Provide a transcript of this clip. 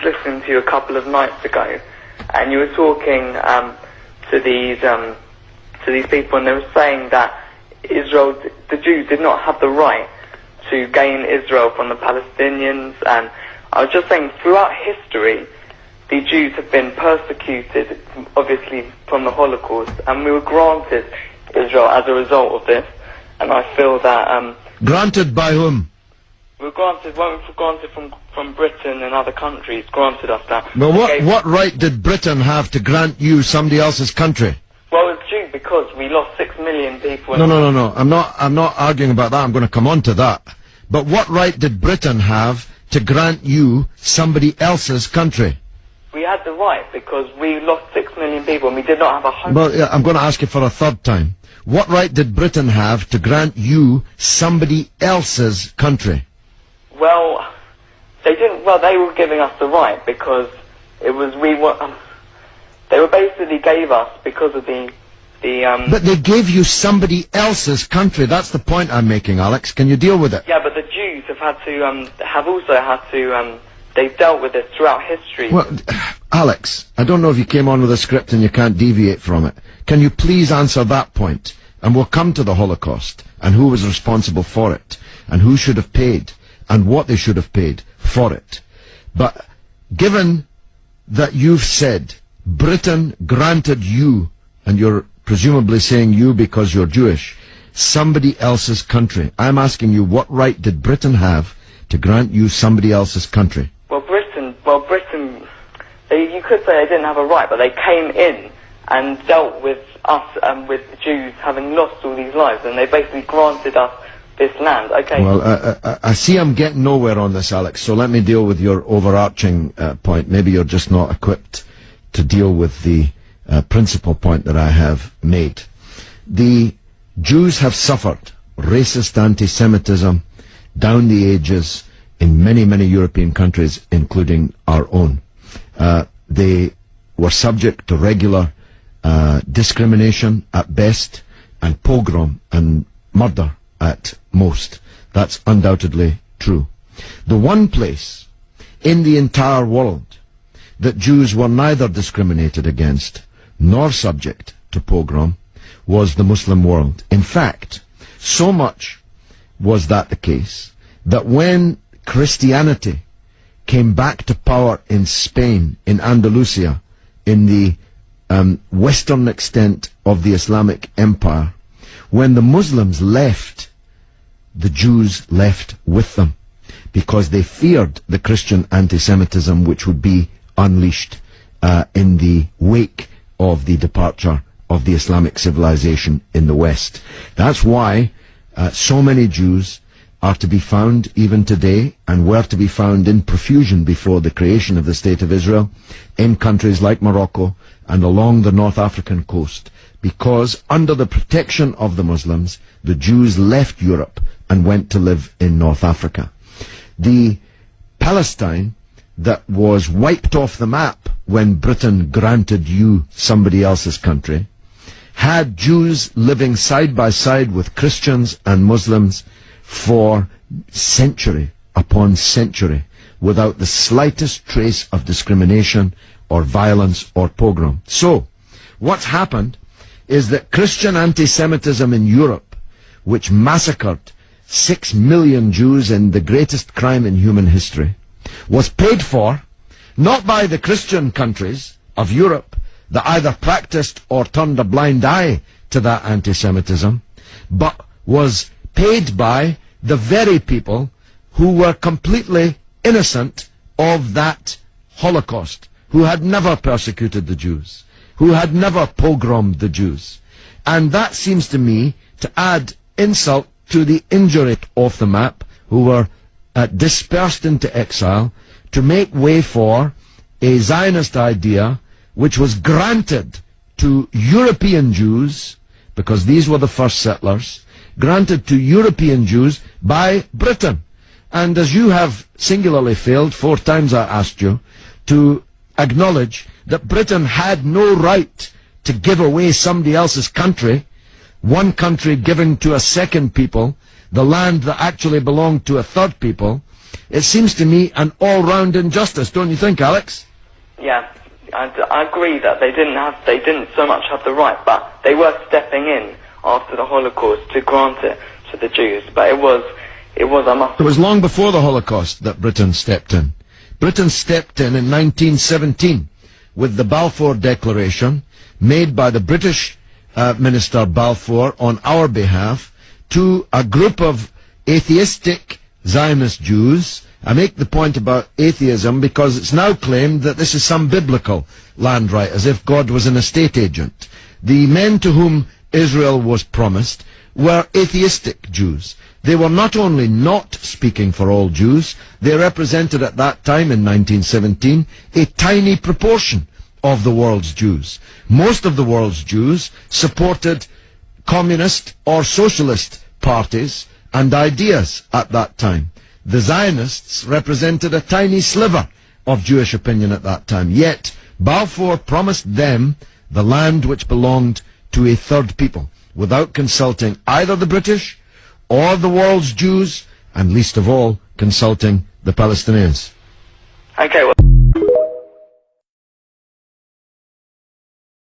listening to you a couple of nights ago, and you were talking to these people, and they were saying that Israel, the Jews, did not have the right to gain Israel from the Palestinians. And I was just saying, throughout history, the Jews have been persecuted, obviously from the Holocaust, and we were granted Israel as a result of this. And I feel that granted by whom? We were granted from Britain and other countries granted us that. Well, what right did Britain have to grant you somebody else's country? Well, it's due because we lost 6 million people. No. I'm not arguing about that. I'm going to come on to that. But what right did Britain have to grant you somebody else's country? We had the right because we lost 6 million people and we did not have a home. Well, yeah, I'm going to ask you for a third time. What right did Britain have to grant you somebody else's country? Well, they didn't. Well, they were giving us the right because it was they were basically gave us because of the. But they gave you somebody else's country. That's the point I'm making, Alex. Can you deal with it? Yeah, but the Jews have also had to. They've dealt with this throughout history. Well, Alex, I don't know if you came on with a script and you can't deviate from it. Can you please answer that point? And we'll come to the Holocaust and who was responsible for it and who should have paid and what they should have paid for it. But given that you've said Britain granted you, and you're presumably saying you because you're Jewish, somebody else's country, I'm asking you, what right did Britain have to grant you somebody else's country? Britain, you could say they didn't have a right, but they came in and dealt with us and with the Jews having lost all these lives, and they basically granted us this land. Okay. Well, I see I'm getting nowhere on this, Alex, so let me deal with your overarching point. Maybe you're just not equipped to deal with the principal point that I have made. The Jews have suffered racist anti-Semitism down the ages in many, many European countries, including our own. They were subject to regular discrimination at best, and pogrom and murder at most. That's undoubtedly true. The one place in the entire world that Jews were neither discriminated against nor subject to pogrom was the Muslim world. In fact, so much was that the case that when Christianity came back to power in Spain, in Andalusia, in the western extent of the Islamic Empire, when the Muslims left, the Jews left with them because they feared the Christian anti-Semitism which would be unleashed in the wake of the departure of the Islamic civilization in the West. That's why so many Jews are to be found even today, and were to be found in profusion before the creation of the State of Israel, in countries like Morocco and along the North African coast, because under the protection of the Muslims, the Jews left Europe and went to live in North Africa. The Palestine that was wiped off the map when Britain granted you somebody else's country had Jews living side by side with Christians and Muslims for century upon century without the slightest trace of discrimination or violence or pogrom. So, what's happened is that Christian anti-Semitism in Europe, which massacred 6 million Jews in the greatest crime in human history, was paid for not by the Christian countries of Europe that either practiced or turned a blind eye to that anti-Semitism, but was paid by the very people who were completely innocent of that Holocaust, who had never persecuted the Jews, who had never pogromed the Jews. And that seems to me to add insult to the injury off the map, who were dispersed into exile, to make way for a Zionist idea which was granted to European Jews, because these were the first settlers, granted to European Jews by Britain. And as you have singularly failed, 4 times I asked you, to acknowledge that Britain had no right to give away somebody else's country, one country giving to a second people the land that actually belonged to a third people, It seems to me an all-round injustice, don't you think, Alex? Yeah, I agree that they didn't so much have the right, but they were stepping in after the Holocaust to grant it to the Jews. But it was It was long before the Holocaust that Britain stepped in. Britain stepped in 1917 with the Balfour Declaration made by the British Minister Balfour on our behalf to a group of atheistic Zionist Jews. I make the point about atheism because it's now claimed that this is some biblical land right, as if God was an estate agent. The men to whom Israel was promised were atheistic Jews. They were not only not speaking for all Jews, they represented at that time in 1917 a tiny proportion of the world's Jews. Most of the world's Jews supported communist or socialist parties and ideas at that time. The Zionists represented a tiny sliver of Jewish opinion at that time. Yet Balfour promised them the land which belonged to a third people, without consulting either the British or the world's Jews, and least of all, consulting the Palestinians. Okay, well...